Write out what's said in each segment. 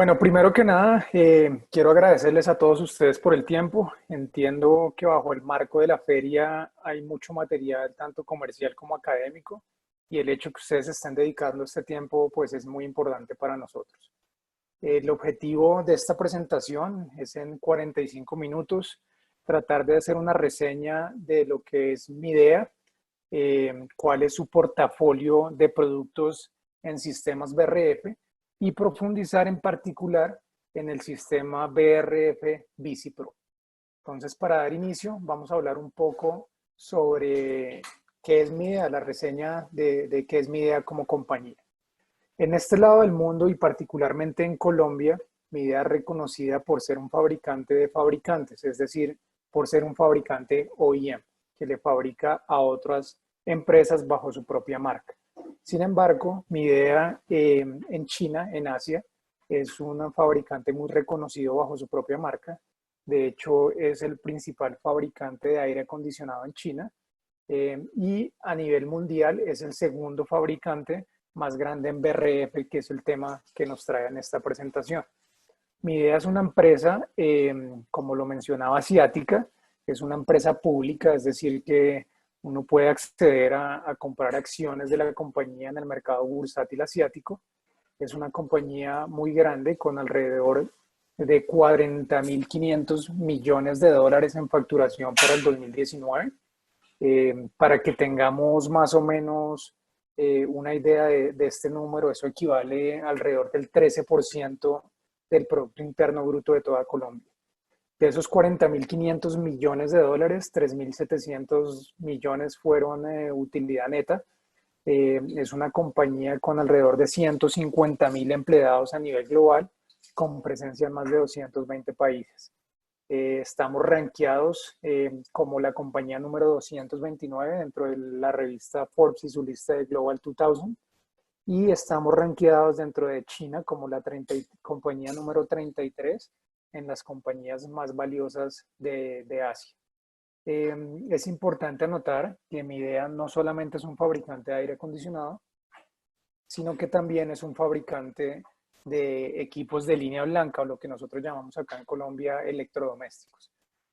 Bueno, primero que nada, quiero agradecerles a todos ustedes por el tiempo. Entiendo que bajo el marco de la feria hay mucho material, tanto comercial como académico, y el hecho que ustedes estén dedicando este tiempo, pues es muy importante para nosotros. El objetivo de esta presentación es en 45 minutos tratar de hacer una reseña de lo que es Midea, cuál es su portafolio de productos en sistemas BRF y profundizar en particular en el sistema BRF BiciPro. Entonces, para dar inicio, vamos a hablar un poco sobre qué es Midea, la reseña de qué es Midea como compañía. En este lado del mundo y particularmente en Colombia, Midea es reconocida por ser un fabricante de fabricantes, es decir, por ser un fabricante OEM que le fabrica a otras empresas bajo su propia marca. Sin embargo, Midea en China, en Asia, es un fabricante muy reconocido bajo su propia marca. De hecho, es el principal fabricante de aire acondicionado en China y a nivel mundial es el segundo fabricante más grande en BRF, que es el tema que nos trae en esta presentación. Mi idea es una empresa, como lo mencionaba, asiática, es una empresa pública, es decir, que uno puede acceder a comprar acciones de la compañía en el mercado bursátil asiático. Es una compañía muy grande con alrededor de 40.500 millones de dólares en facturación para el 2019. Para que tengamos más o menos una idea de este número, eso equivale alrededor del 13% del Producto Interno Bruto de toda Colombia. De esos 40.500 millones de dólares, 3.700 millones fueron utilidad neta. Es una compañía con alrededor de 150.000 empleados a nivel global, con presencia en más de 220 países. Estamos rankeados como la compañía número 229 dentro de la revista Forbes y su lista de Global 2000. Y estamos rankeados dentro de China como la compañía número 33 en las compañías más valiosas de Asia. Es importante anotar que Midea no solamente es un fabricante de aire acondicionado, sino que también es un fabricante de equipos de línea blanca, o lo que nosotros llamamos acá en Colombia electrodomésticos.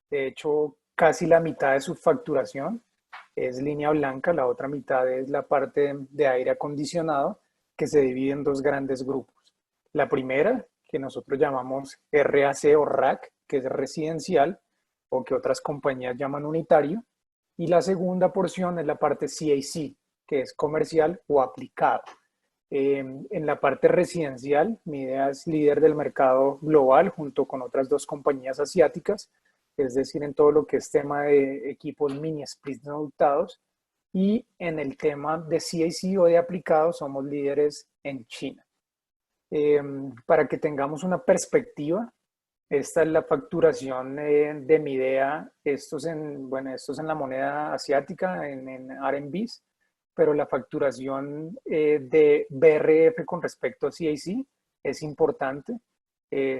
De hecho, casi la mitad de su facturación es línea blanca, la otra mitad es la parte de aire acondicionado, que se divide en dos grandes grupos. La primera, que nosotros llamamos RAC o RAC, que es residencial, o que otras compañías llaman unitario, y la segunda porción es la parte CAC, que es comercial o aplicado. En la parte residencial, Midea es líder del mercado global junto con otras dos compañías asiáticas, es decir, en todo lo que es tema de equipos mini splits no adaptados. Y en el tema de CAC o de aplicados, somos líderes en China. Para que tengamos una perspectiva, esta es la facturación de Midea, esto es en la moneda asiática, en RMBs, pero la facturación de BRF con respecto a CAC es importante,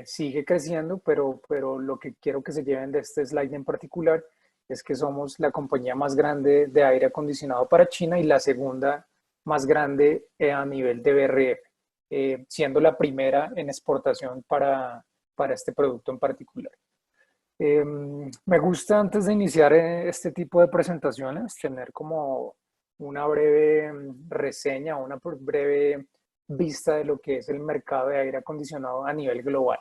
sigue creciendo, pero lo que quiero que se lleven de este slide en particular es que somos la compañía más grande de aire acondicionado para China y la segunda más grande a nivel de BRF, siendo la primera en exportación para este producto en particular. Me gusta antes de iniciar este tipo de presentaciones tener como una breve reseña, una breve vista de lo que es el mercado de aire acondicionado a nivel global.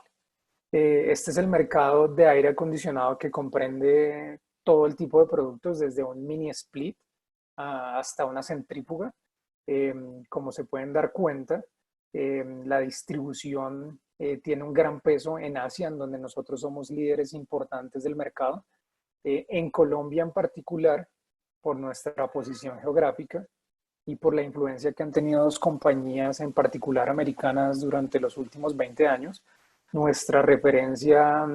Este es el mercado de aire acondicionado que comprende todo el tipo de productos, desde un mini split hasta una centrífuga. Como se pueden dar cuenta, la distribución tiene un gran peso en Asia, en donde nosotros somos líderes importantes del mercado. En Colombia en particular, por nuestra posición geográfica y por la influencia que han tenido dos compañías, en particular americanas, durante los últimos 20 años, nuestra referencia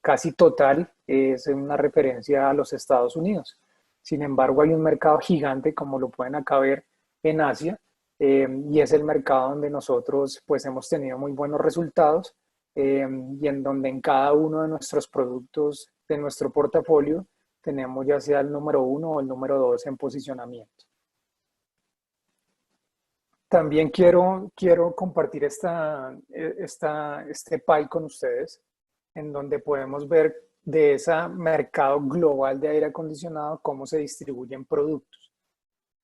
casi total es una referencia a los Estados Unidos. Sin embargo, hay un mercado gigante, como lo pueden acá ver, en Asia, y es el mercado donde nosotros pues hemos tenido muy buenos resultados y en donde en cada uno de nuestros productos de nuestro portafolio tenemos ya sea el número 1 o el número 2 en posicionamiento. También quiero compartir este pie con ustedes, en donde podemos ver de ese mercado global de aire acondicionado cómo se distribuyen productos.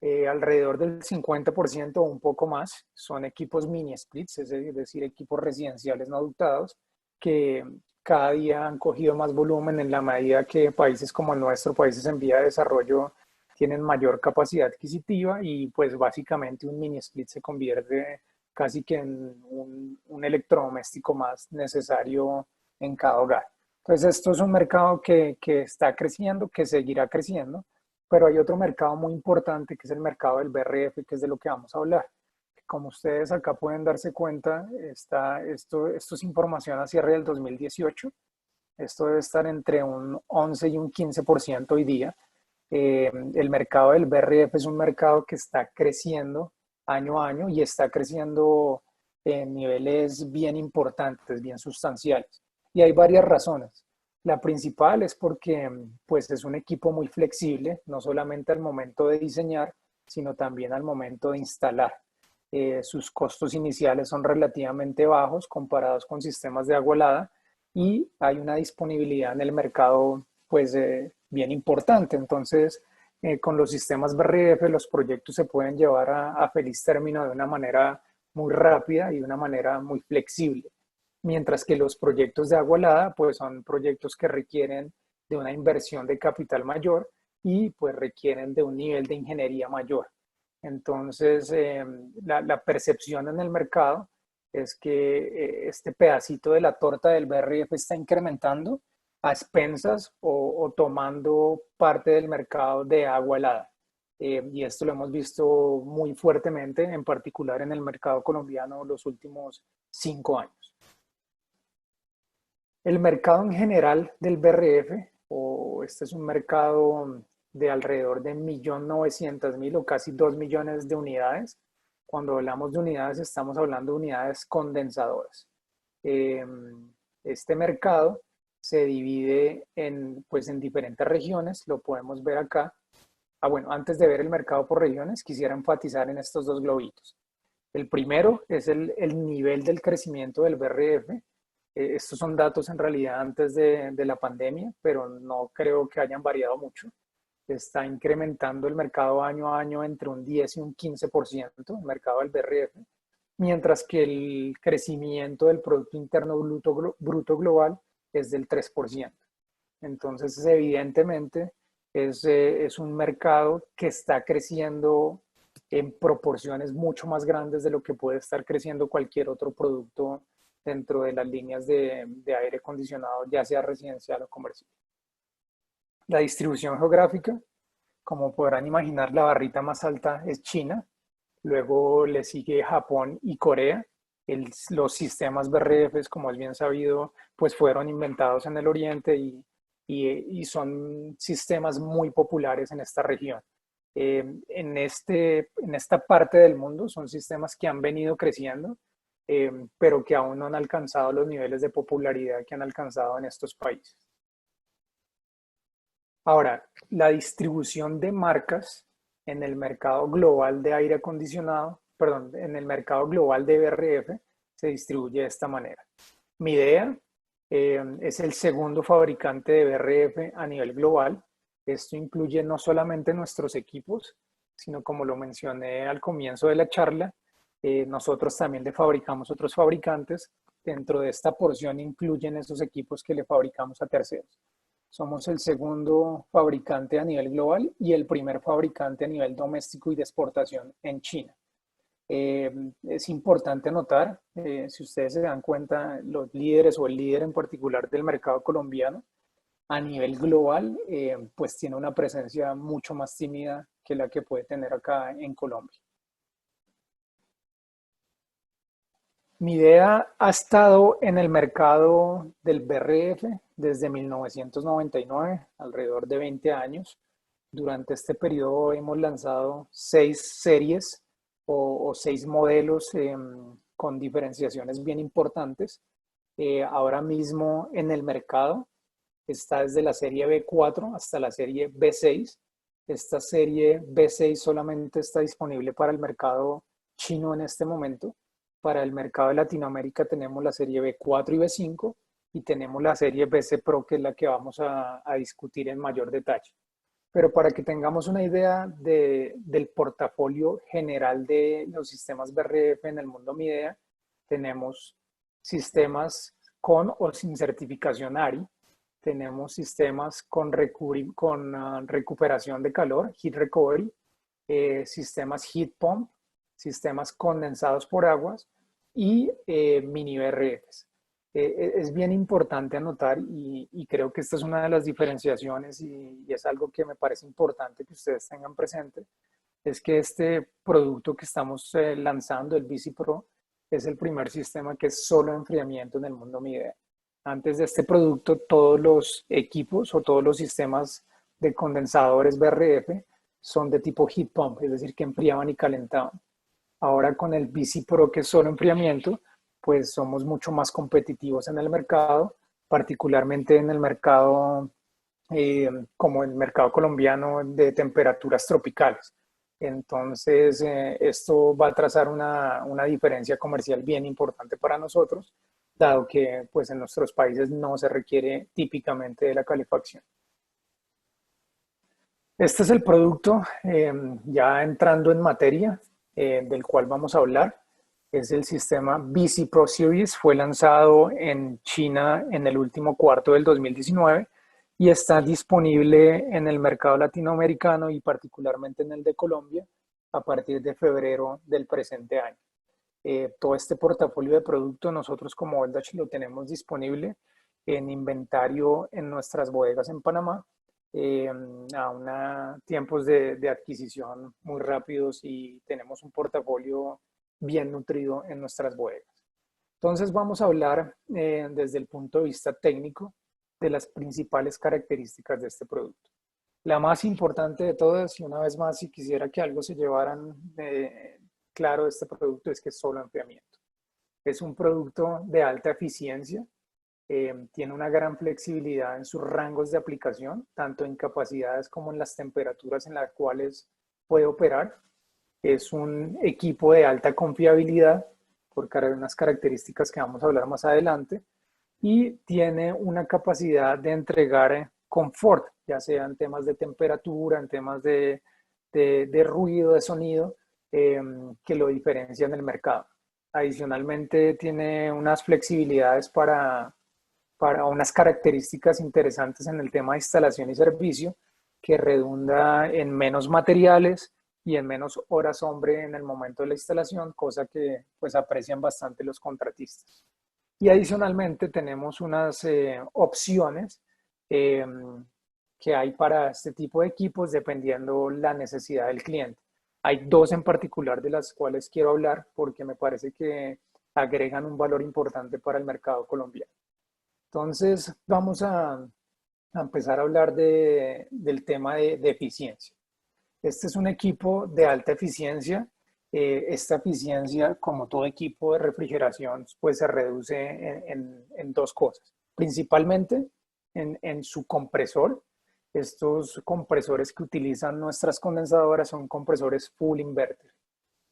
Alrededor del 50% o un poco más son equipos mini splits, es decir, equipos residenciales no ductados, que cada día han cogido más volumen en la medida que países como el nuestro, países en vía de desarrollo, tienen mayor capacidad adquisitiva y pues básicamente un mini split se convierte casi que en un electrodoméstico más necesario en cada hogar. Entonces esto es un mercado que está creciendo, que seguirá creciendo, pero hay otro mercado muy importante que es el mercado del BRF, que es de lo que vamos a hablar. Como ustedes acá pueden darse cuenta, esto es información a cierre del 2018. Esto debe estar entre un 11 y un 15% hoy día. El mercado del BRF es un mercado que está creciendo año a año y está creciendo en niveles bien importantes, bien sustanciales. Y hay varias razones. La principal es porque pues, es un equipo muy flexible, no solamente al momento de diseñar, sino también al momento de instalar. Sus costos iniciales son relativamente bajos comparados con sistemas de agua helada y hay una disponibilidad en el mercado pues bien importante. Entonces, con los sistemas BRF los proyectos se pueden llevar a feliz término de una manera muy rápida y de una manera muy flexible. Mientras que los proyectos de agua helada pues son proyectos que requieren de una inversión de capital mayor y pues requieren de un nivel de ingeniería mayor. Entonces, la percepción en el mercado es que este pedacito de la torta del BRF está incrementando a expensas o tomando parte del mercado de agua helada. Y esto lo hemos visto muy fuertemente, en particular en el mercado colombiano los últimos 5 años. El mercado en general del BRF, o este es un mercado de alrededor de 1.900.000 o casi 2 millones de unidades. Cuando hablamos de unidades, estamos hablando de unidades condensadoras. Este mercado se divide pues, en diferentes regiones, lo podemos ver acá. Bueno, antes de ver el mercado por regiones, quisiera enfatizar en estos dos globitos. El primero es el nivel del crecimiento del BRF. Estos son datos en realidad antes de la pandemia, pero no creo que hayan variado mucho. Está incrementando el mercado año a año entre un 10 y un 15%, el mercado del BRF, mientras que el crecimiento del Producto Interno Bruto Global es del 3%. Entonces, evidentemente, es un mercado que está creciendo en proporciones mucho más grandes de lo que puede estar creciendo cualquier otro producto dentro de las líneas de aire acondicionado, ya sea residencial o comercial. La distribución geográfica, como podrán imaginar, la barrita más alta es China, luego le sigue Japón y Corea. Los sistemas BRF, como es bien sabido, pues fueron inventados en el Oriente y son sistemas muy populares en esta región. En esta parte del mundo son sistemas que han venido creciendo, pero que aún no han alcanzado los niveles de popularidad que han alcanzado en estos países. Ahora, la distribución de marcas en el mercado global de aire acondicionado, perdón, en el mercado global de BRF se distribuye de esta manera. Midea es el segundo fabricante de BRF a nivel global. Esto incluye no solamente nuestros equipos, sino como lo mencioné al comienzo de la charla, nosotros también le fabricamos a otros fabricantes. Dentro de esta porción incluyen esos equipos que le fabricamos a terceros. Somos el segundo fabricante a nivel global y el primer fabricante a nivel doméstico y de exportación en China. Es importante notar, si ustedes se dan cuenta, los líderes o el líder en particular del mercado colombiano a nivel global, pues tiene una presencia mucho más tímida que la que puede tener acá en Colombia. Midea ha estado en el mercado del BRF desde 1999, alrededor de 20 años. Durante este periodo hemos lanzado 6 series o 6 modelos con diferenciaciones bien importantes. Ahora mismo en el mercado está desde la serie B4 hasta la serie B6. Esta serie B6 solamente está disponible para el mercado chino en este momento. Para el mercado de Latinoamérica tenemos la serie B4 y B5 y tenemos la serie BC Pro, que es la que vamos a discutir en mayor detalle. Pero para que tengamos una idea del portafolio general de los sistemas BRF en el mundo Midea, tenemos sistemas con o sin certificación ARI, tenemos sistemas con recuperación de calor, heat recovery, sistemas heat pump, sistemas condensados por aguas y mini BRFs. Es bien importante anotar y creo que esta es una de las diferenciaciones y es algo que me parece importante que ustedes tengan presente, es que este producto que estamos lanzando, el BC Pro, es el primer sistema que es solo enfriamiento en el mundo Midea. Antes de este producto, todos los equipos o todos los sistemas de condensadores BRF son de tipo heat pump, es decir, que enfriaban y calentaban. Ahora con el BC Pro, que es solo enfriamiento, pues somos mucho más competitivos en el mercado, particularmente en el mercado como el mercado colombiano de temperaturas tropicales. Entonces, esto va a trazar una diferencia comercial bien importante para nosotros, dado que pues, en nuestros países no se requiere típicamente de la calefacción. Este es el producto, ya entrando en materia, del cual vamos a hablar. Es el sistema BC Pro Series, fue lanzado en China en el último cuarto del 2019 y está disponible en el mercado latinoamericano y particularmente en el de Colombia a partir de febrero del presente año. Todo este portafolio de productos nosotros como Weldach lo tenemos disponible en inventario en nuestras bodegas en Panamá, a tiempos de adquisición muy rápidos y tenemos un portafolio bien nutrido en nuestras bodegas. Entonces vamos a hablar desde el punto de vista técnico de las principales características de este producto. La más importante de todas, y una vez más, si quisiera que algo se llevaran claro de este producto, es que es solo enfriamiento. Es un producto de alta eficiencia, tiene una gran flexibilidad en sus rangos de aplicación, tanto en capacidades como en las temperaturas en las cuales puede operar. Es un equipo de alta confiabilidad por unas características que vamos a hablar más adelante y tiene una capacidad de entregar confort, ya sea en temas de temperatura, en temas de ruido, de sonido, que lo diferencia en el mercado. Adicionalmente tiene unas flexibilidades para unas características interesantes en el tema de instalación y servicio, que redunda en menos materiales y en menos horas hombre en el momento de la instalación, cosa que pues aprecian bastante los contratistas. Y adicionalmente tenemos unas opciones que hay para este tipo de equipos dependiendo la necesidad del cliente. Hay dos en particular de las cuales quiero hablar porque me parece que agregan un valor importante para el mercado colombiano. Entonces vamos a empezar a hablar del tema de eficiencia. Este es un equipo de alta eficiencia. Esta eficiencia, como todo equipo de refrigeración, pues se reduce en dos cosas. Principalmente en su compresor. Estos compresores que utilizan nuestras condensadoras son compresores full inverter.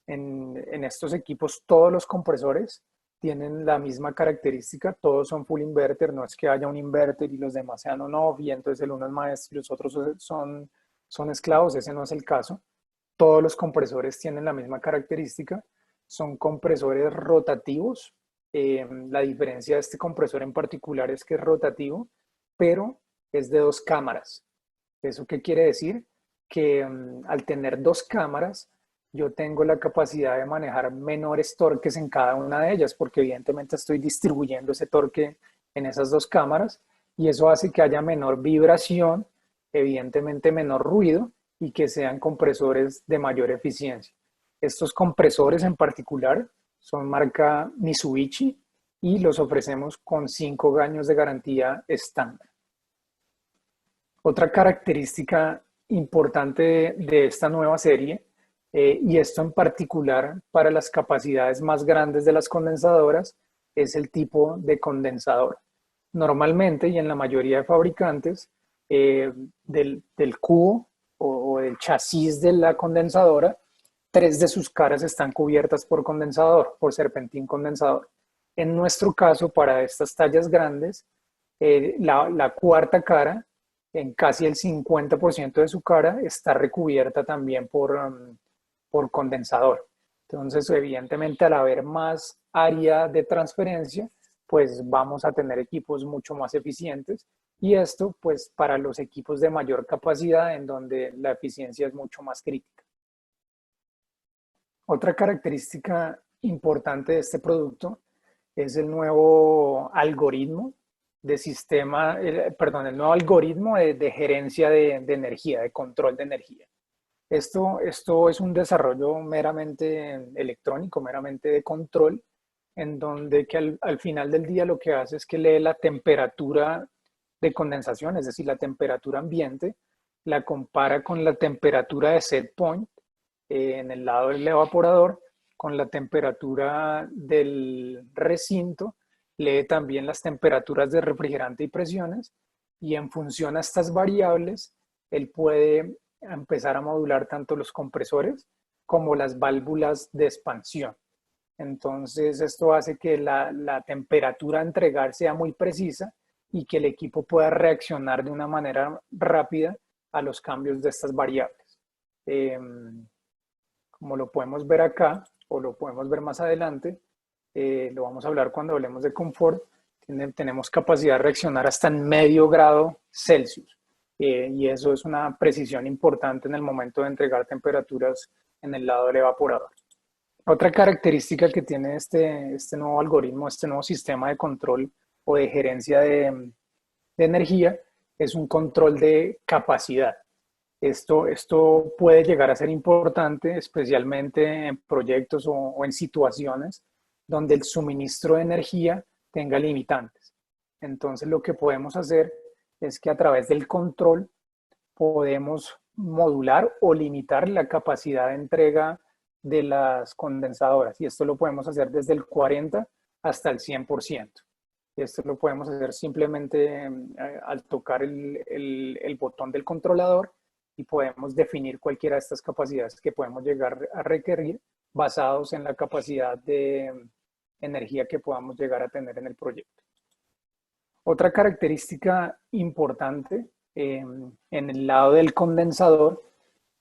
En estos equipos todos los compresores tienen la misma característica, todos son full inverter, no es que haya un inverter y los demás sean on-off y entonces el uno es maestro y los otros son esclavos, ese no es el caso. Todos los compresores tienen la misma característica, son compresores rotativos. La diferencia de este compresor en particular es que es rotativo, pero es de dos cámaras. ¿Eso qué quiere decir? Que al tener dos cámaras, yo tengo la capacidad de manejar menores torques en cada una de ellas, porque evidentemente estoy distribuyendo ese torque en esas dos cámaras y eso hace que haya menor vibración, evidentemente menor ruido y que sean compresores de mayor eficiencia. Estos compresores en particular son marca Mitsubishi y los ofrecemos con 5 años de garantía estándar. Otra característica importante de esta nueva serie, y esto en particular para las capacidades más grandes de las condensadoras, es el tipo de condensador. Normalmente y en la mayoría de fabricantes, del cubo o del chasis de la condensadora, 3 de sus caras están cubiertas por condensador, por serpentín condensador. En nuestro caso, para estas tallas grandes, la cuarta cara, en casi el 50% de su cara, está recubierta también por condensador. Entonces, evidentemente, al haber más área de transferencia, pues vamos a tener equipos mucho más eficientes y esto, pues, para los equipos de mayor capacidad, en donde la eficiencia es mucho más crítica. Otra característica importante de este producto es el nuevo algoritmo de sistema, el nuevo algoritmo de gerencia de energía, de control de energía. Esto es un desarrollo meramente electrónico, meramente de control, en donde que al final del día lo que hace es que lee la temperatura de condensación, es decir, la temperatura ambiente, la compara con la temperatura de set point en el lado del evaporador, con la temperatura del recinto, lee también las temperaturas de refrigerante y presiones, y en función a estas variables, él puede empezar a modular tanto los compresores como las válvulas de expansión. Entonces, esto hace que la temperatura a entregar sea muy precisa y que el equipo pueda reaccionar de una manera rápida a los cambios de estas variables. Como lo podemos ver acá, o lo podemos ver más adelante, lo vamos a hablar cuando hablemos de confort, tenemos capacidad de reaccionar hasta en medio grado Celsius. Y eso es una precisión importante en el momento de entregar temperaturas en el lado del evaporador. Otra característica que tiene este nuevo algoritmo, este nuevo sistema de control o de gerencia de energía, es un control de capacidad. Esto puede llegar a ser importante, especialmente en proyectos o en situaciones donde el suministro de energía tenga limitantes. Entonces, lo que podemos hacer es que a través del control podemos modular o limitar la capacidad de entrega de las condensadoras. Y esto lo podemos hacer desde el 40 hasta el 100%. Esto lo podemos hacer simplemente al tocar el botón del controlador y podemos definir cualquiera de estas capacidades que podemos llegar a requerir basados en la capacidad de energía que podamos llegar a tener en el proyecto. Otra característica importante en el lado del condensador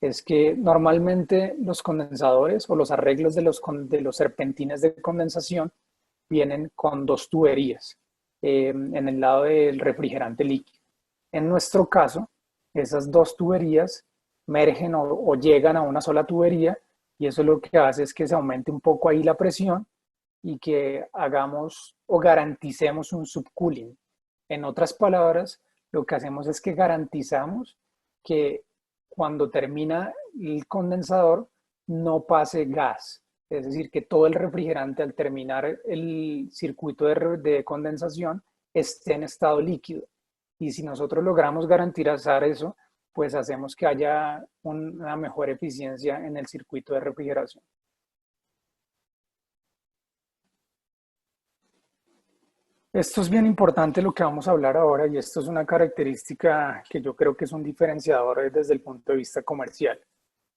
es que normalmente los condensadores o los arreglos de los serpentines de condensación vienen con 2 tuberías en el lado del refrigerante líquido. En nuestro caso, esas 2 tuberías mergen o llegan a una sola tubería y eso lo que hace es que se aumente un poco ahí la presión y que hagamos o garanticemos un subcooling. En otras palabras, lo que hacemos es que garantizamos que cuando termina el condensador no pase gas. Es decir, que todo el refrigerante al terminar el circuito de condensación esté en estado líquido. Y si nosotros logramos garantizar eso, pues hacemos que haya una mejor eficiencia en el circuito de refrigeración. Esto es bien importante lo que vamos a hablar ahora y esto es una característica que yo creo que es un diferenciador desde el punto de vista comercial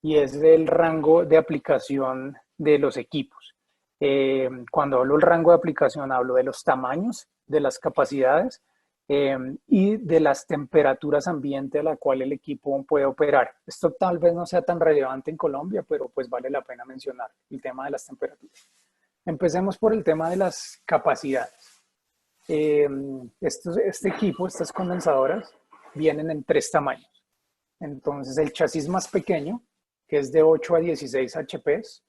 y es el rango de aplicación de los equipos. Cuando hablo del rango de aplicación hablo de los tamaños, de las capacidades y de las temperaturas ambiente a la cual el equipo puede operar. Esto tal vez no sea tan relevante en Colombia, pero pues vale la pena mencionar el tema de las temperaturas. Empecemos por el tema de las capacidades. Este equipo, estas condensadoras, vienen en 3 tamaños. Entonces, el chasis más pequeño, que es de 8 a 16 HPs.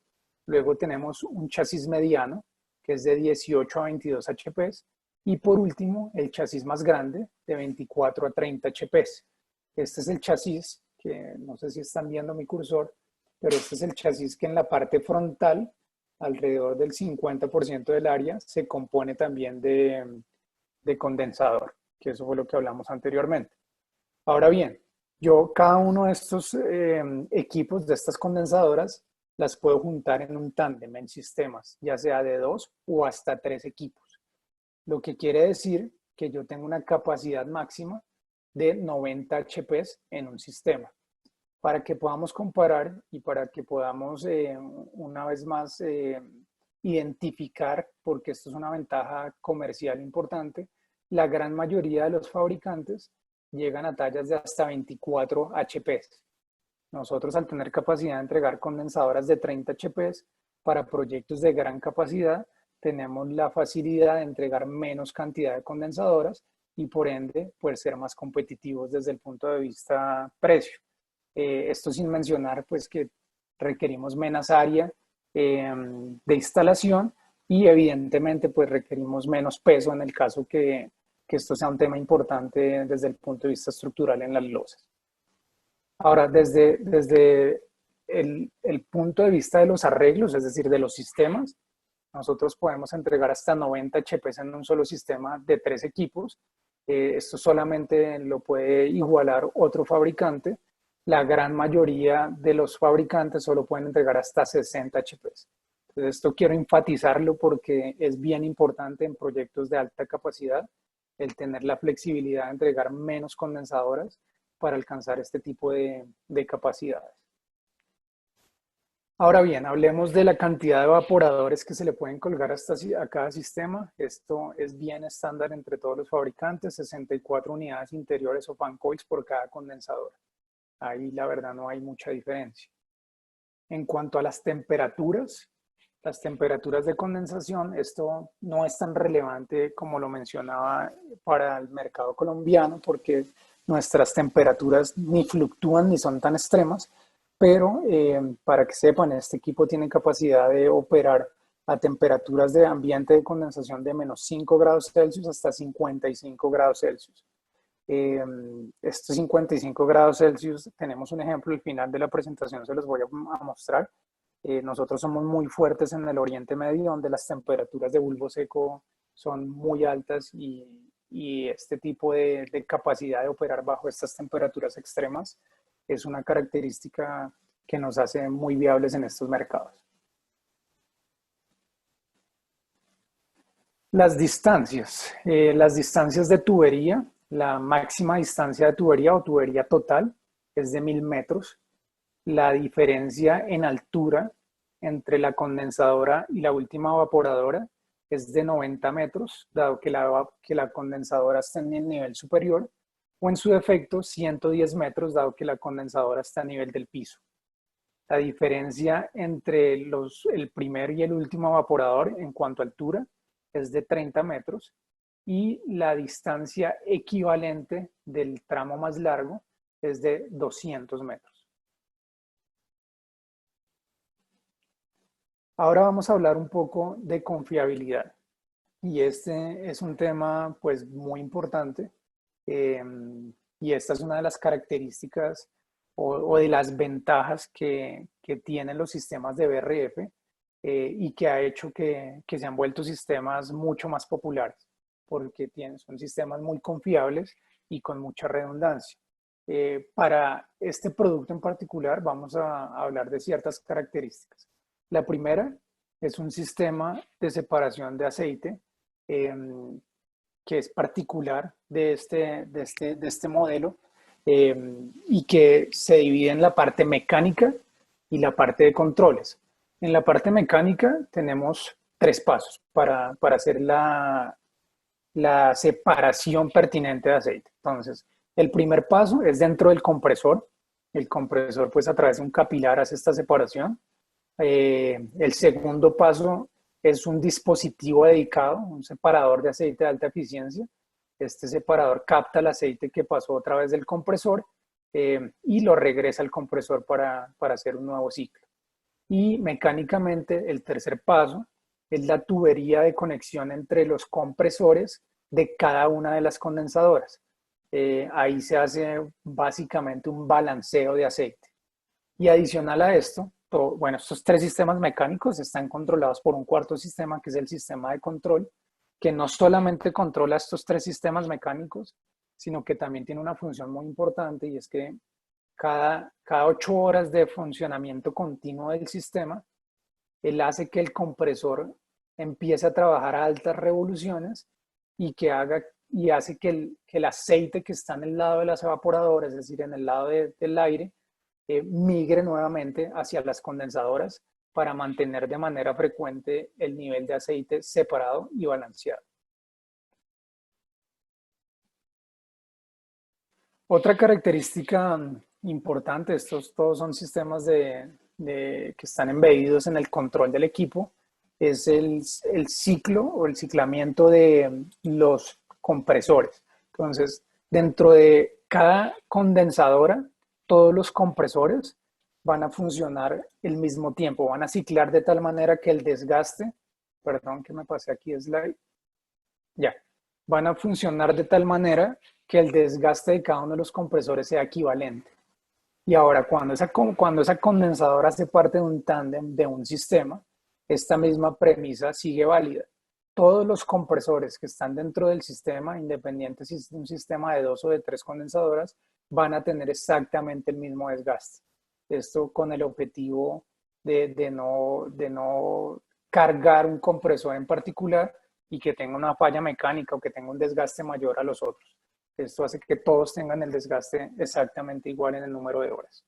Luego tenemos un chasis mediano, que es de 18 a 22 HPs. Y por último, el chasis más grande, de 24 a 30 HPs. Este es el chasis, que no sé si están viendo mi cursor, pero este es el chasis que en la parte frontal, alrededor del 50% del área, se compone también de condensador, que eso fue lo que hablamos anteriormente. Ahora bien, yo cada uno de estos equipos, de estas condensadoras, las puedo juntar en un tándem, en sistemas, ya sea de 2 o hasta 3 equipos. Lo que quiere decir que yo tengo una capacidad máxima de 90 HPs en un sistema. Para que podamos comparar y para que podamos una vez más identificar, porque esto es una ventaja comercial importante, la gran mayoría de los fabricantes llegan a tallas de hasta 24 HP. Nosotros, al tener capacidad de entregar condensadoras de 30 HP para proyectos de gran capacidad, tenemos la facilidad de entregar menos cantidad de condensadoras y por ende poder ser más competitivos desde el punto de vista precio. Esto sin mencionar pues que requerimos menos área de instalación y evidentemente pues requerimos menos peso en el caso que esto sea un tema importante desde el punto de vista estructural en las losas. Ahora, desde el punto de vista de los arreglos, es decir, de los sistemas, nosotros podemos entregar hasta 90 HPs en un solo sistema de 3 equipos. Esto solamente lo puede igualar otro fabricante. La gran mayoría de los fabricantes solo pueden entregar hasta 60 HPs. Entonces, esto quiero enfatizarlo porque es bien importante en proyectos de alta capacidad el tener la flexibilidad de entregar menos condensadoras para alcanzar este tipo de capacidades. Ahora bien, hablemos de la cantidad de evaporadores que se le pueden colgar a cada sistema. Esto es bien estándar entre todos los fabricantes, 64 unidades interiores o fan coils por cada condensador. Ahí la verdad no hay mucha diferencia. En cuanto a las temperaturas de condensación, esto no es tan relevante como lo mencionaba para el mercado colombiano, porque nuestras temperaturas ni fluctúan ni son tan extremas, pero para que sepan, este equipo tiene capacidad de operar a temperaturas de ambiente de condensación de menos 5 grados Celsius hasta 55 grados Celsius. Estos 55 grados Celsius, tenemos un ejemplo al final de la presentación, se los voy a mostrar. Nosotros somos muy fuertes en el Oriente Medio, donde las temperaturas de bulbo seco son muy altas y este tipo de capacidad de operar bajo estas temperaturas extremas es una característica que nos hace muy viables en estos mercados. Las distancias de tubería, la máxima distancia de tubería o tubería total es de 1000 metros. La diferencia en altura entre la condensadora y la última evaporadora es de 90 metros, dado que la condensadora está en el nivel superior, o en su defecto 110 metros, dado que la condensadora está a nivel del piso. La diferencia entre el primer y el último evaporador en cuanto a altura es de 30 metros y la distancia equivalente del tramo más largo es de 200 metros. Ahora vamos a hablar un poco de confiabilidad y este es un tema pues muy importante y esta es una de las características o de las ventajas que tienen los sistemas de BRF y que ha hecho que se han vuelto sistemas mucho más populares porque son sistemas muy confiables y con mucha redundancia. Para este producto en particular vamos a hablar de ciertas características. La primera es un sistema de separación de aceite que es particular de este modelo y que se divide en la parte mecánica y la parte de controles. En la parte mecánica tenemos 3 pasos para hacer la separación pertinente de aceite. Entonces, el primer paso es dentro del compresor. El compresor, pues a través de un capilar hace esta separación. El segundo paso es un dispositivo dedicado, un separador de aceite de alta eficiencia. Este separador capta el aceite que pasó a través del compresor y lo regresa al compresor para hacer un nuevo ciclo. Y mecánicamente el tercer paso es la tubería de conexión entre los compresores de cada una de las condensadoras. Ahí se hace básicamente un balanceo de aceite. Y adicional a esto, estos 3 sistemas mecánicos están controlados por un cuarto sistema, que es el sistema de control, que no solamente controla estos 3 sistemas mecánicos, sino que también tiene una función muy importante y es que cada 8 horas de funcionamiento continuo del sistema, él hace que el compresor empiece a trabajar a altas revoluciones y hace que el aceite que está en el lado de las evaporadoras, es decir, en el lado del aire, migre nuevamente hacia las condensadoras para mantener de manera frecuente el nivel de aceite separado y balanceado. Otra característica importante, estos todos son sistemas que están embedidos en el control del equipo, es el ciclo o el ciclamiento de los compresores. Entonces, dentro de cada condensadora, todos los compresores van a funcionar el mismo tiempo, van a ciclar de tal manera que el desgaste, perdón que me pasé aquí slide, ya, van a funcionar de tal manera que el desgaste de cada uno de los compresores sea equivalente. Y ahora, cuando esa condensadora hace parte de un tándem, de un sistema, esta misma premisa sigue válida. Todos los compresores que están dentro del sistema, independiente si es un sistema de 2 o de 3 condensadoras, van a tener exactamente el mismo desgaste. Esto con el objetivo de no cargar un compresor en particular y que tenga una falla mecánica o que tenga un desgaste mayor a los otros. Esto hace que todos tengan el desgaste exactamente igual en el número de horas.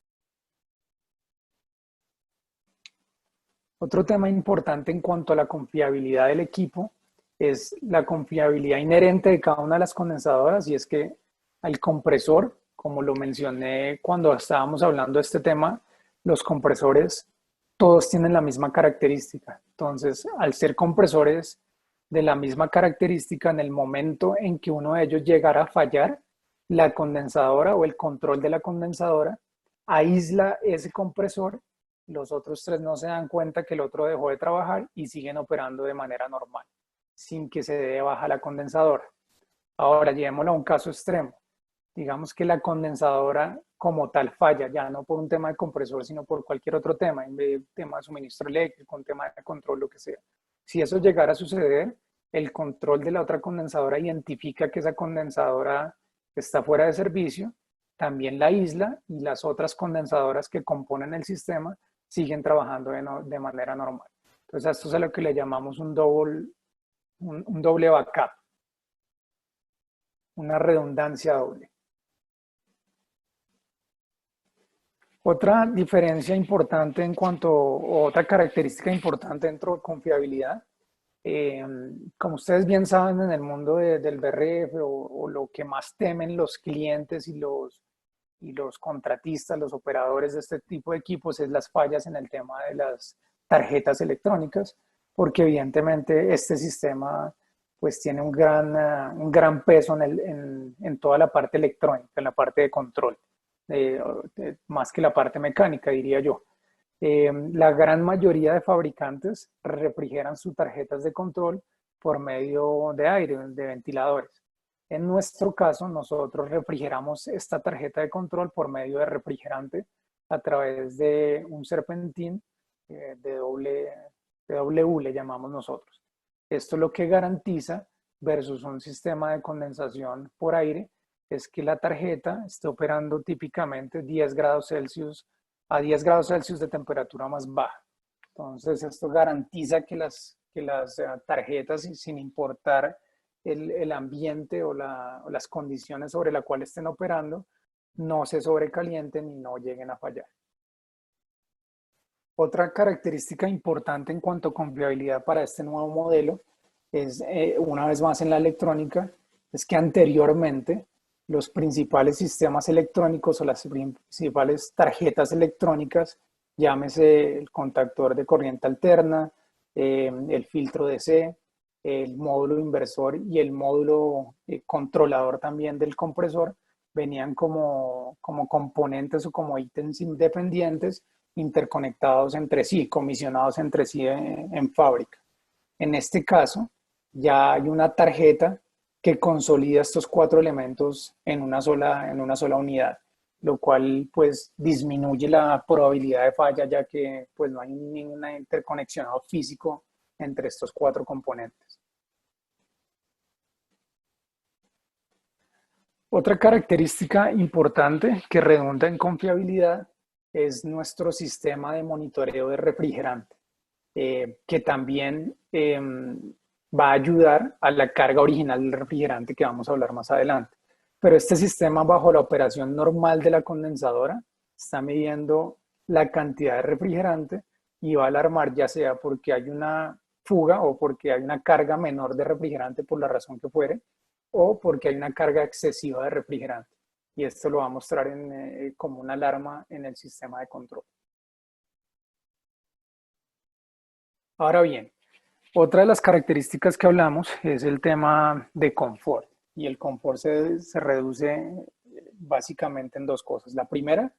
Otro tema importante en cuanto a la confiabilidad del equipo es la confiabilidad inherente de cada una de las condensadoras, y es que al compresor, como lo mencioné cuando estábamos hablando de este tema, los compresores todos tienen la misma característica. Entonces, al ser compresores de la misma característica, en el momento en que uno de ellos llegara a fallar, la condensadora o el control de la condensadora aísla ese compresor, los otros 3 no se dan cuenta que el otro dejó de trabajar y siguen operando de manera normal, sin que se dé baja la condensadora. Ahora, llevémoslo a un caso extremo. Digamos que la condensadora como tal falla, ya no por un tema de compresor, sino por cualquier otro tema, en vez de tema de suministro eléctrico, un tema de control, lo que sea. Si eso llegara a suceder, el control de la otra condensadora identifica que esa condensadora está fuera de servicio, también la aísla y las otras condensadoras que componen el sistema siguen trabajando de manera normal. Entonces, a esto es a lo que le llamamos un doble backup, una redundancia doble. Otra diferencia importante otra característica importante dentro de confiabilidad, como ustedes bien saben, en el mundo del BRF o lo que más temen los clientes y los contratistas, los operadores de este tipo de equipos, es las fallas en el tema de las tarjetas electrónicas, porque evidentemente este sistema pues tiene un gran peso en toda la parte electrónica, en la parte de control. Más que la parte mecánica, diría yo. La gran mayoría de fabricantes refrigeran sus tarjetas de control por medio de aire, de ventiladores. En nuestro caso, nosotros refrigeramos esta tarjeta de control por medio de refrigerante a través de un serpentín de W, le llamamos nosotros. Esto lo que garantiza versus un sistema de condensación por aire es que la tarjeta esté operando típicamente 10 grados Celsius a 10 grados Celsius de temperatura más baja. Entonces, esto garantiza que las tarjetas, sin importar el ambiente o las condiciones sobre las cuales estén operando, no se sobrecalienten y no lleguen a fallar. Otra característica importante en cuanto a confiabilidad para este nuevo modelo es, una vez más en la electrónica, es que anteriormente los principales sistemas electrónicos o las principales tarjetas electrónicas, llámese el contactor de corriente alterna, el filtro DC, el módulo inversor y el módulo controlador también del compresor, venían como componentes o como ítems independientes interconectados entre sí, comisionados entre sí en fábrica. En este caso, ya hay una tarjeta que consolida estos 4 elementos en una sola unidad, lo cual pues disminuye la probabilidad de falla, ya que pues no hay ninguna interconexionado físico entre estos 4 componentes. Otra característica importante que redunda en confiabilidad es nuestro sistema de monitoreo de refrigerante, que también va a ayudar a la carga original del refrigerante, que vamos a hablar más adelante. Pero este sistema, bajo la operación normal de la condensadora, está midiendo la cantidad de refrigerante y va a alarmar ya sea porque hay una fuga o porque hay una carga menor de refrigerante por la razón que fuere, o porque hay una carga excesiva de refrigerante. Y esto lo va a mostrar como una alarma en el sistema de control. Ahora bien, otra de las características que hablamos es el tema de confort. Y el confort se reduce básicamente en dos cosas. La primera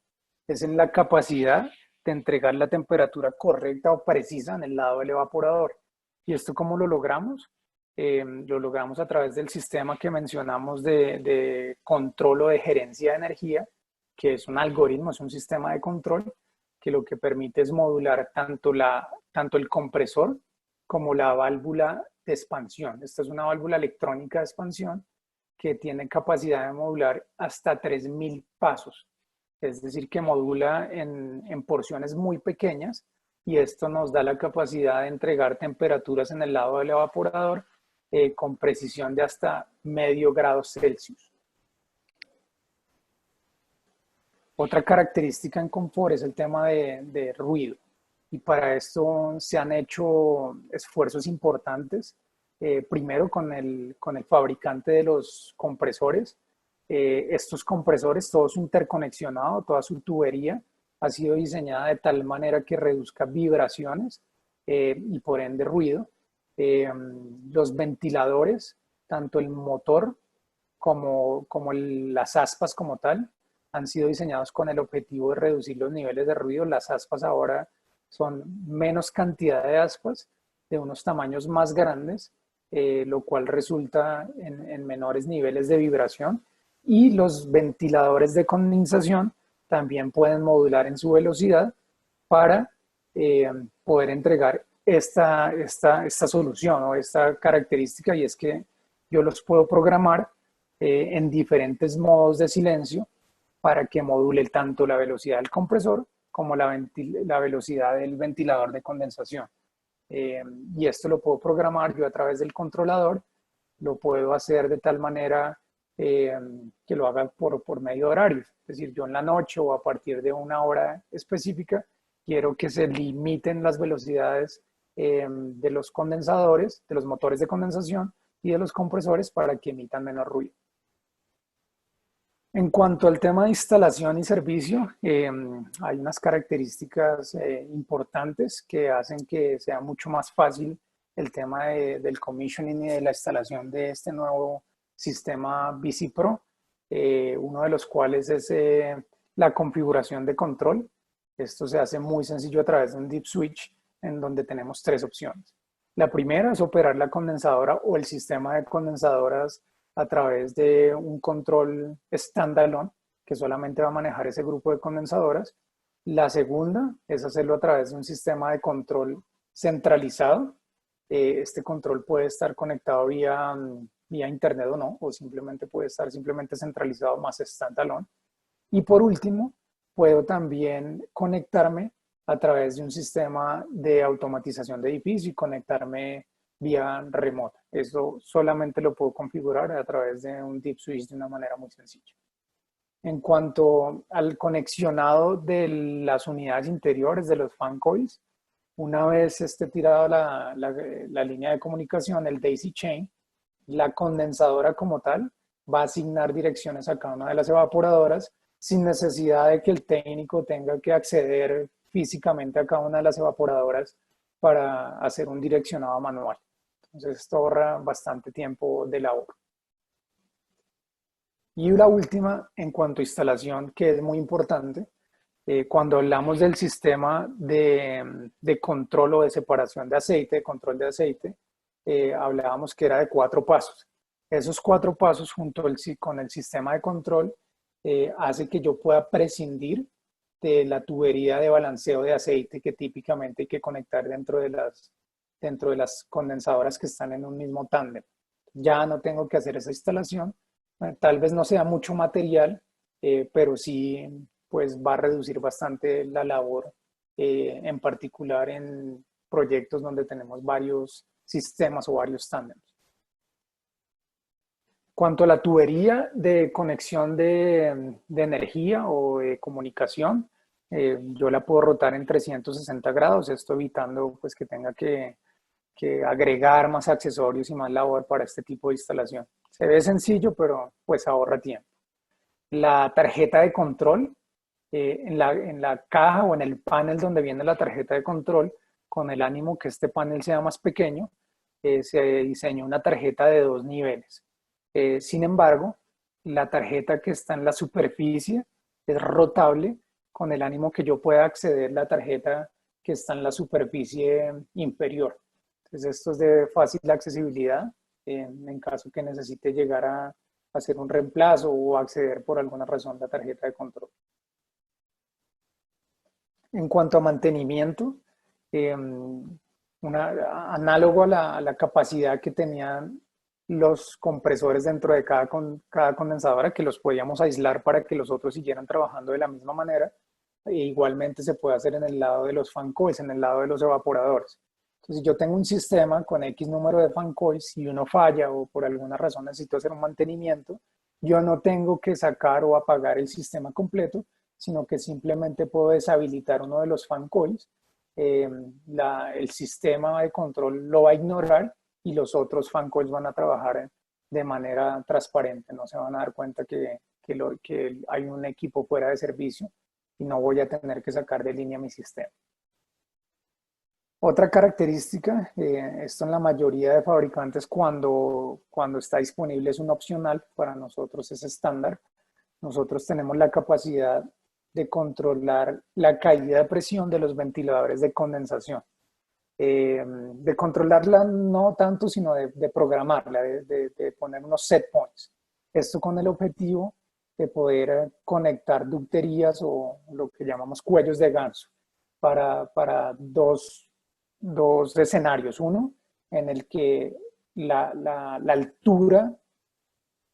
es en la capacidad de entregar la temperatura correcta o precisa en el lado del evaporador. ¿Y esto cómo lo logramos? Lo logramos a través del sistema que mencionamos de control o de gerencia de energía, que es un algoritmo, es un sistema de control que lo que permite es modular tanto el compresor como la válvula de expansión. Esta es una válvula electrónica de expansión que tiene capacidad de modular hasta 3000 pasos. Es decir, que modula en porciones muy pequeñas y esto nos da la capacidad de entregar temperaturas en el lado del evaporador con precisión de hasta medio grado Celsius. Otra característica en confort es el tema de ruido. Y para esto se han hecho esfuerzos importantes, primero con el fabricante de los compresores. Estos compresores, todo su interconexionado, toda su tubería, ha sido diseñada de tal manera que reduzca vibraciones y por ende ruido. Los ventiladores, tanto el motor como las aspas como tal, han sido diseñados con el objetivo de reducir los niveles de ruido. Las aspas ahora son menos cantidad de aspas, de unos tamaños más grandes, lo cual resulta en menores niveles de vibración. Y los ventiladores de condensación también pueden modular en su velocidad para poder entregar esta solución o esta característica, y es que yo los puedo programar en diferentes modos de silencio para que module tanto la velocidad del compresor como la velocidad del ventilador de condensación. Y esto lo puedo programar yo a través del controlador, lo puedo hacer de tal manera que lo haga por medio de horarios. Es decir, yo en la noche o a partir de una hora específica quiero que se limiten las velocidades de los condensadores, de los motores de condensación y de los compresores para que emitan menos ruido. En cuanto al tema de instalación y servicio, hay unas características importantes que hacen que sea mucho más fácil el tema del commissioning y de la instalación de este nuevo sistema BC Pro, uno de los cuales es la configuración de control. Esto se hace muy sencillo a través de un deep switch en donde tenemos tres opciones. La primera es operar la condensadora o el sistema de condensadoras a través de un control standalone que solamente va a manejar ese grupo de condensadoras. La segunda es hacerlo a través de un sistema de control centralizado. Este control puede estar conectado vía internet o no, o simplemente puede estar simplemente centralizado más standalone. Y por último, puedo también conectarme a través de un sistema de automatización de edificio y conectarme vía remota. Eso solamente lo puedo configurar a través de un deep switch de una manera muy sencilla. En cuanto al conexionado de las unidades interiores de los fan coils, una vez esté tirada la línea de comunicación, el daisy chain, la condensadora como tal va a asignar direcciones a cada una de las evaporadoras sin necesidad de que el técnico tenga que acceder físicamente a cada una de las evaporadoras para hacer un direccionado manual. Entonces esto ahorra bastante tiempo de labor. Y la última, en cuanto a instalación, que es muy importante, cuando hablamos del sistema de control o de separación de aceite, de control de aceite, hablábamos que era de 4 pasos. Esos 4 pasos junto con el sistema de control hace que yo pueda prescindir de la tubería de balanceo de aceite que típicamente hay que conectar dentro de las condensadoras que están en un mismo tándem. Ya no tengo que hacer esa instalación. Tal vez no sea mucho material, pero sí pues va a reducir bastante la labor, en particular en proyectos donde tenemos varios sistemas o varios tándems. cuanto a la tubería de conexión de energía o de comunicación, yo la puedo rotar en 360 grados, esto evitando pues, que tenga que agregar más accesorios y más labor para este tipo de instalación. Se ve sencillo, pero pues ahorra tiempo. La tarjeta de control, en la caja o en el panel donde viene la tarjeta de control, con el ánimo que este panel sea más pequeño, se diseñó una tarjeta de 2 niveles. Sin embargo, la tarjeta que está en la superficie es rotable con el ánimo que yo pueda acceder a la tarjeta que está en la superficie inferior. Entonces esto es de fácil accesibilidad en caso que necesite llegar a hacer un reemplazo o acceder por alguna razón a la tarjeta de control. En cuanto a mantenimiento, análogo a la capacidad que tenían los compresores dentro de cada condensadora, que los podíamos aislar para que los otros siguieran trabajando de la misma manera. E igualmente se puede hacer en el lado de los fan coils, en el lado de los evaporadores. Entonces, si yo tengo un sistema con X número de fan coils y uno falla o por alguna razón necesito hacer un mantenimiento, yo no tengo que sacar o apagar el sistema completo, sino que simplemente puedo deshabilitar uno de los fan coils. El sistema de control lo va a ignorar y los otros fan coils van a trabajar de manera transparente. No se van a dar cuenta que hay un equipo fuera de servicio y no voy a tener que sacar de línea mi sistema. Otra característica, esto en la mayoría de fabricantes cuando está disponible es un opcional, para nosotros es estándar. Nosotros tenemos la capacidad de controlar la caída de presión de los ventiladores de condensación. De controlarla no tanto, sino de programarla, de poner unos set points. Esto con el objetivo de poder conectar ducterías o lo que llamamos cuellos de ganso para dos escenarios. Uno, en el que la altura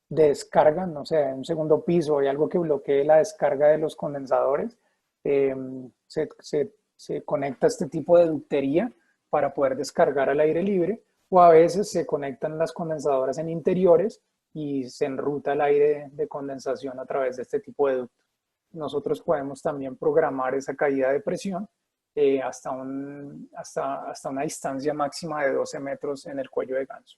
de descarga, no sé, en un segundo piso hay algo que bloquee la descarga de los condensadores, se conecta este tipo de ductería para poder descargar al aire libre, o a veces se conectan las condensadoras en interiores y se enruta el aire de condensación a través de este tipo de ductos. Nosotros podemos también programar esa caída de presión hasta una distancia máxima de 12 metros en el cuello de ganso.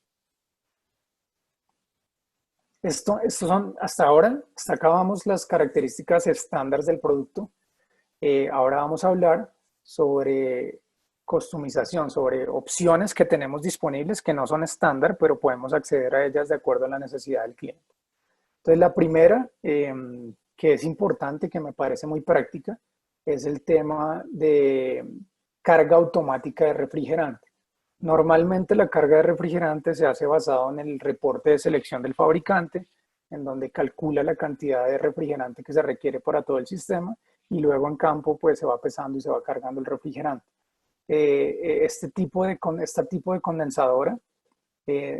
Estos son, hasta acá vamos las características estándar del producto. Ahora vamos a hablar sobre customización, sobre opciones que tenemos disponibles que no son estándar, pero podemos acceder a ellas de acuerdo a la necesidad del cliente. Entonces, la primera, que es importante, que me parece muy práctica, es el tema de carga automática de refrigerante. Normalmente la carga de refrigerante se hace basado en el reporte de selección del fabricante, en donde calcula la cantidad de refrigerante que se requiere para todo el sistema y luego en campo pues se va pesando y se va cargando el refrigerante. Este tipo de condensadora,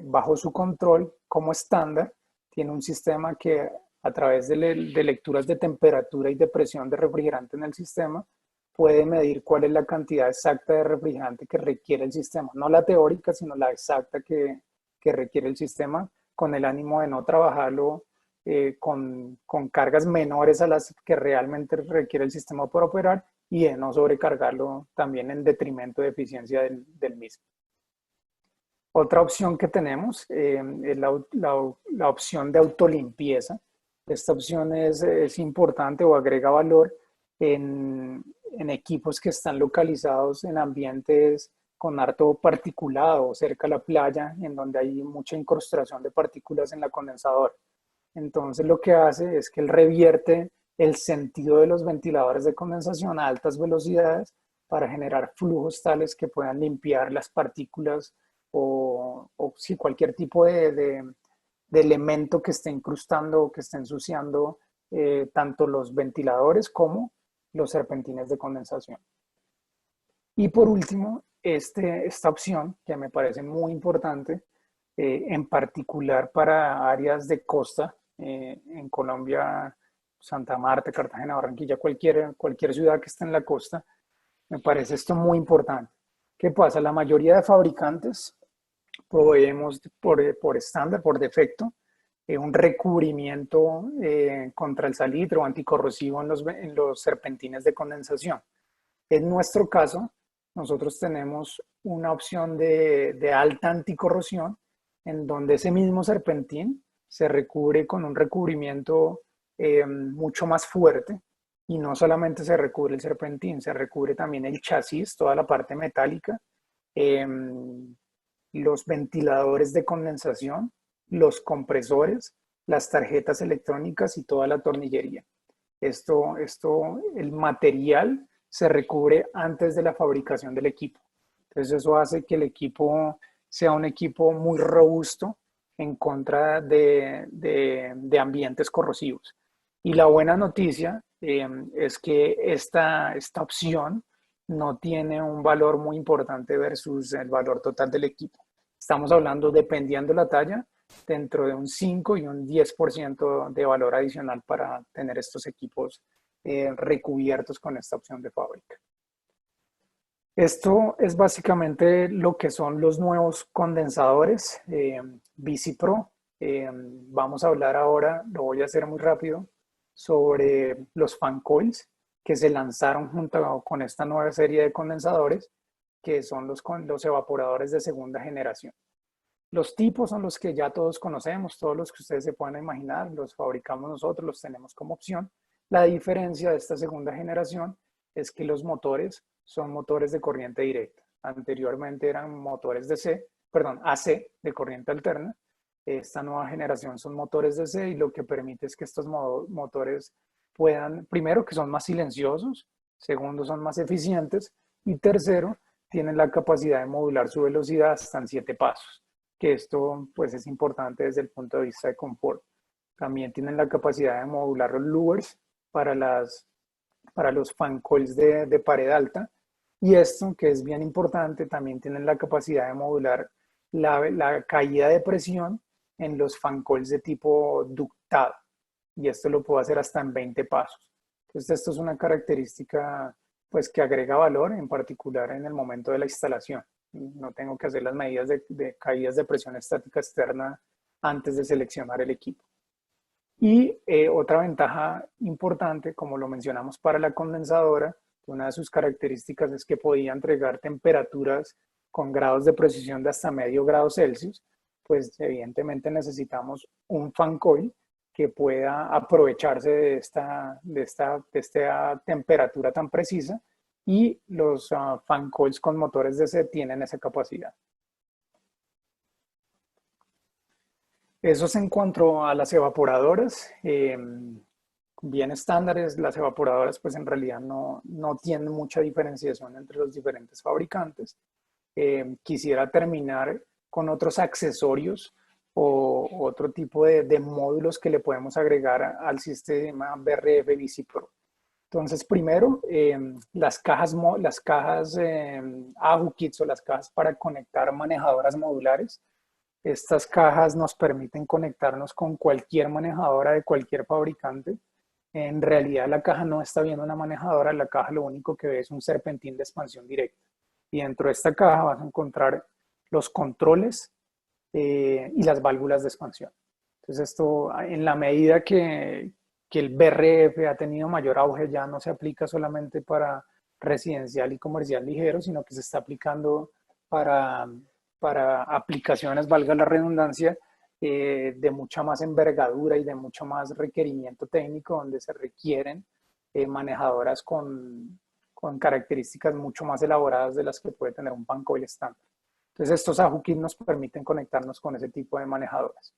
bajo su control como estándar, tiene un sistema que a través de lecturas de temperatura y de presión de refrigerante en el sistema puede medir cuál es la cantidad exacta de refrigerante que requiere el sistema. No la teórica, sino la exacta que requiere el sistema, con el ánimo de no trabajarlo con cargas menores a las que realmente requiere el sistema para operar y de no sobrecargarlo también en detrimento de eficiencia del mismo. Otra opción que tenemos es la opción de autolimpieza. Esta opción es importante o agrega valor en equipos que están localizados en ambientes con harto particulado, cerca a la playa, en donde hay mucha incrustación de partículas en la condensadora. Entonces lo que hace es que él revierte el sentido de los ventiladores de condensación a altas velocidades para generar flujos tales que puedan limpiar las partículas o si cualquier tipo de elemento que esté incrustando o que esté ensuciando tanto los ventiladores como los serpentines de condensación. Y por último, esta opción que me parece muy importante, en particular para áreas de costa, en Colombia, Santa Marta, Cartagena, Barranquilla, cualquier ciudad que esté en la costa, me parece esto muy importante. ¿Qué pasa? La mayoría de fabricantes proveemos por estándar, por defecto, un recubrimiento contra el salitre o anticorrosivo en los serpentines de condensación. En nuestro caso, nosotros tenemos una opción de alta anticorrosión en donde ese mismo serpentín se recubre con un recubrimiento mucho más fuerte, y no solamente se recubre el serpentín, se recubre también el chasis, toda la parte metálica, los ventiladores de condensación, los compresores, las tarjetas electrónicas y toda la tornillería. El material se recubre antes de la fabricación del equipo. Entonces eso hace que el equipo sea un equipo muy robusto en contra de ambientes corrosivos. Y la buena noticia es que esta opción no tiene un valor muy importante versus el valor total del equipo. Estamos hablando, dependiendo de la talla, dentro de un 5 y un 10% de valor adicional para tener estos equipos recubiertos con esta opción de fábrica. Esto es básicamente lo que son los nuevos condensadores VisiPro. Vamos a hablar ahora, lo voy a hacer muy rápido, sobre los fan coils que se lanzaron junto con esta nueva serie de condensadores, que son los evaporadores de segunda generación. Los tipos son los que ya todos conocemos, todos los que ustedes se puedan imaginar, los fabricamos nosotros, los tenemos como opción. La diferencia de esta segunda generación es que los motores son motores de corriente directa. Anteriormente eran motores AC, de corriente alterna. Esta nueva generación son motores DC, y lo que permite es que estos motores puedan, primero, que son más silenciosos, segundo, son más eficientes, y tercero, tienen la capacidad de modular su velocidad hasta en 7 pasos, que esto pues es importante desde el punto de vista de confort. También tienen la capacidad de modular los louvers para los fan coils de pared alta, y esto, que es bien importante, también tienen la capacidad de modular la caída de presión en los fan coils de tipo ductado, y esto lo puedo hacer hasta en 20 pasos. Entonces esto es una característica pues que agrega valor, en particular en el momento de la instalación. No tengo que hacer las medidas de caídas de presión estática externa antes de seleccionar el equipo. Y otra ventaja importante, como lo mencionamos para la condensadora, una de sus características es que podía entregar temperaturas con grados de precisión de hasta medio grado Celsius. Pues evidentemente necesitamos un fan coil que pueda aprovecharse de esta temperatura tan precisa, y los fan coils con motores DC tienen esa capacidad. Eso es en cuanto a las evaporadoras. Bien estándares, las evaporadoras pues en realidad no tienen mucha diferenciación entre los diferentes fabricantes. Quisiera terminar con otros accesorios o otro tipo de módulos que le podemos agregar al sistema BRF VisiPro. Entonces, primero, las cajas Ahu Kits, o las cajas para conectar manejadoras modulares. Estas cajas nos permiten conectarnos con cualquier manejadora de cualquier fabricante. En realidad la caja no está viendo una manejadora, la caja lo único que ve es un serpentín de expansión directa. Y dentro de esta caja vas a encontrar los controles y las válvulas de expansión. Entonces esto, en la medida que el BRF ha tenido mayor auge, ya no se aplica solamente para residencial y comercial ligero, sino que se está aplicando para aplicaciones, valga la redundancia, de mucha más envergadura y de mucho más requerimiento técnico, donde se requieren manejadoras con características mucho más elaboradas de las que puede tener un fan coil estándar. Entonces estos Ahu Kits nos permiten conectarnos con ese tipo de manejadoras.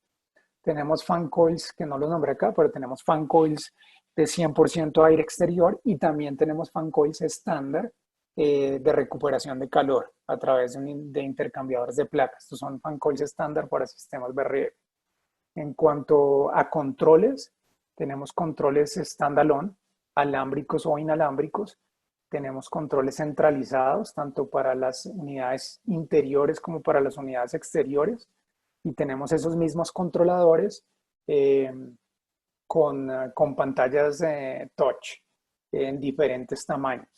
Tenemos fan coils, que no los nombré acá, pero tenemos fan coils de 100% aire exterior, y también tenemos fan coils estándar de recuperación de calor a través de intercambiadores de placas. Estos son fan coils estándar para sistemas BRF. En cuanto a controles, tenemos controles standalone, alámbricos o inalámbricos. Tenemos controles centralizados, tanto para las unidades interiores como para las unidades exteriores. Y tenemos esos mismos controladores con pantallas touch en diferentes tamaños.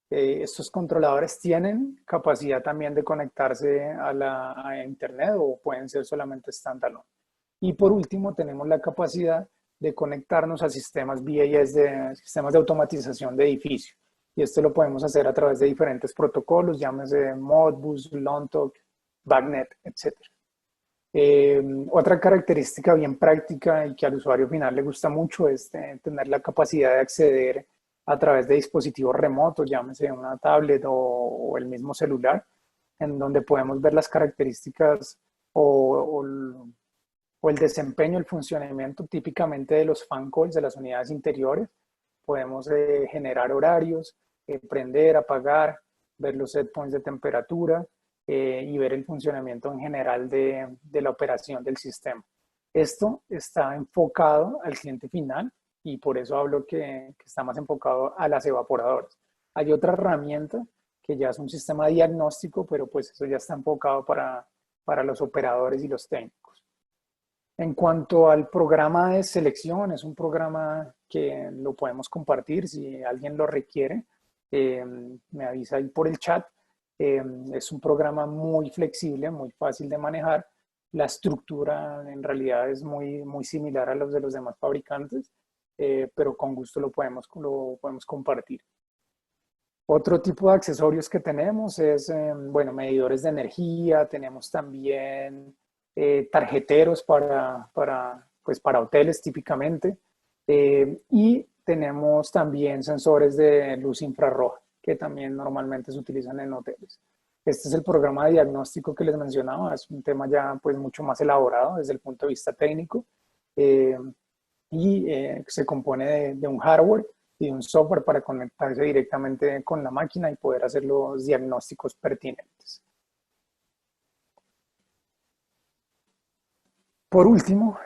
Estos controladores tienen capacidad también de conectarse a internet, o pueden ser solamente standalone. Y por último, tenemos la capacidad de conectarnos a sistemas BAS, de sistemas de automatización de edificios. Y esto lo podemos hacer a través de diferentes protocolos, llámese Modbus, Lontalk, Bagnet, etc. Otra característica bien práctica y que al usuario final le gusta mucho es tener la capacidad de acceder a través de dispositivos remotos, llámese una tablet o el mismo celular, en donde podemos ver las características o el desempeño, el funcionamiento típicamente de los fan coils de las unidades interiores. Podemos generar horarios, prender, apagar, ver los set points de temperatura y ver el funcionamiento en general de la operación del sistema. Esto está enfocado al cliente final y por eso hablo que está más enfocado a las evaporadoras. Hay otra herramienta que ya es un sistema diagnóstico, pero pues eso ya está enfocado para los operadores y los técnicos. En cuanto al programa de selección, es un programa que lo podemos compartir si alguien lo requiere. Me avisa ahí por el chat. Es un programa muy flexible, muy fácil de manejar. La estructura en realidad es muy similar a los de los demás fabricantes, pero con gusto lo podemos compartir. Otro tipo de accesorios que tenemos es, bueno, medidores de energía, tenemos también tarjeteros pues para hoteles típicamente, y tenemos también sensores de luz infrarroja que también normalmente se utilizan en hoteles. Este es el programa de diagnóstico que les mencionaba, es un tema ya pues mucho más elaborado desde el punto de vista técnico y se compone de un hardware y un software para conectarse directamente con la máquina y poder hacer los diagnósticos pertinentes. Por último,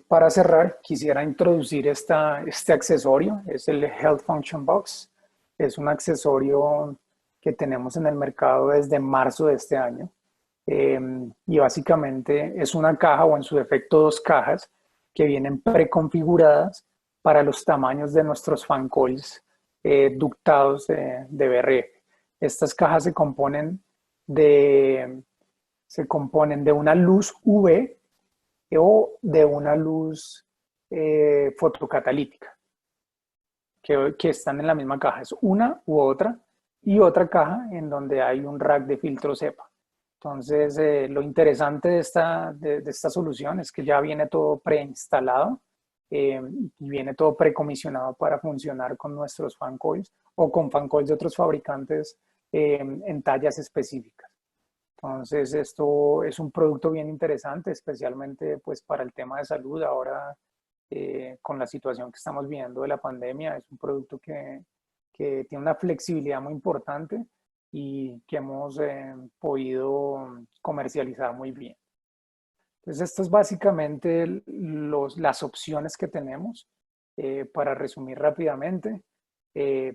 para cerrar, quisiera introducir este accesorio, es el Health Function Box. Es un accesorio que tenemos en el mercado desde marzo de este año. Y básicamente es una caja o en su defecto dos cajas que vienen preconfiguradas para los tamaños de nuestros fan coils ductados de BRF. Estas cajas se componen de una luz UV o de una luz fotocatalítica, que están en la misma caja. Es una u otra, y otra caja en donde hay un rack de filtro cepa. Entonces, lo interesante de esta solución es que ya viene todo preinstalado y viene todo precomisionado para funcionar con nuestros fan coils o con fan coils de otros fabricantes en tallas específicas. Entonces, esto es un producto bien interesante, especialmente pues para el tema de salud. Ahora, con la situación que estamos viviendo de la pandemia, es un producto que tiene una flexibilidad muy importante y que hemos podido comercializar muy bien. Entonces, esto es básicamente las opciones que tenemos. Para resumir rápidamente,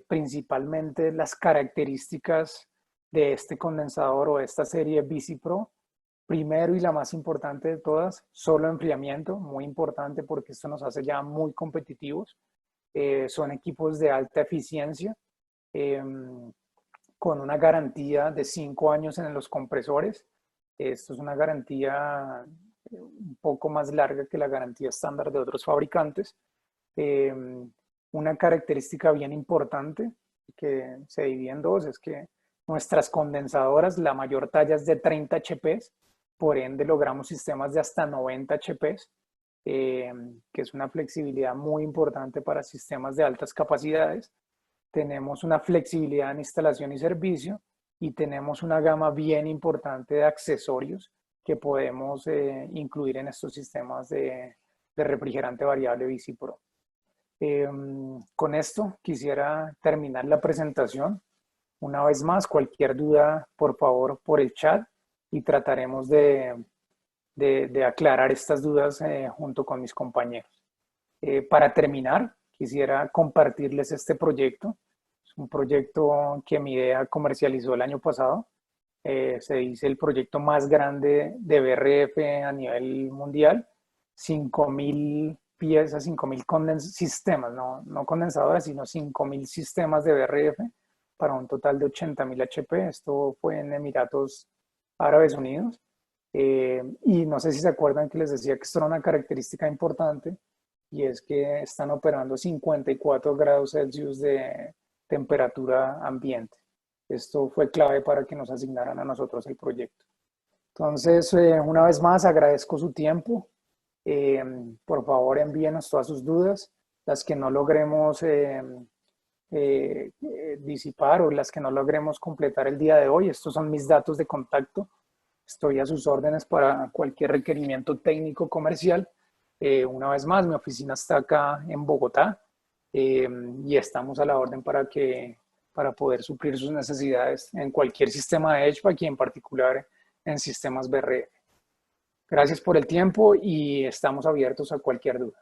principalmente las características de este condensador o de esta serie BC Pro. Primero y la más importante de todas, solo enfriamiento, muy importante porque esto nos hace ya muy competitivos. Son equipos de alta eficiencia, con una garantía de 5 años en los compresores. Esto es una garantía un poco más larga que la garantía estándar de otros fabricantes. Una característica bien importante que se divide en dos es que nuestras condensadoras, la mayor talla es de 30 HP, por ende logramos sistemas de hasta 90 HP, que es una flexibilidad muy importante para sistemas de altas capacidades. Tenemos una flexibilidad en instalación y servicio y tenemos una gama bien importante de accesorios que podemos incluir en estos sistemas de refrigerante variable BC Pro. Con esto quisiera terminar la presentación. Una vez más, cualquier duda, por favor, por el chat y trataremos de aclarar estas dudas junto con mis compañeros. Para terminar, quisiera compartirles este proyecto. Es un proyecto que mi idea comercializó el año pasado. Se dice el proyecto más grande de BRF a nivel mundial. 5.000 piezas, 5.000 sistemas, no condensadoras, sino 5.000 sistemas de BRF para un total de 80.000 HP. Esto fue en Emiratos Árabes Unidos. Y no sé si se acuerdan que les decía que esto era una característica importante, y es que están operando 54 grados Celsius de temperatura ambiente. Esto fue clave para que nos asignaran a nosotros el proyecto. Entonces, una vez más, agradezco su tiempo. Eh, por favor, envíenos todas sus dudas, las que no logremos disipar o las que no logremos completar el día de hoy. Estos son mis datos de contacto. Estoy a sus órdenes para cualquier requerimiento técnico comercial. Una vez más, mi oficina está acá en Bogotá, y estamos a la orden para poder suplir sus necesidades en cualquier sistema de HVAC y en particular en sistemas BRF. Gracias por el tiempo y estamos abiertos a cualquier duda.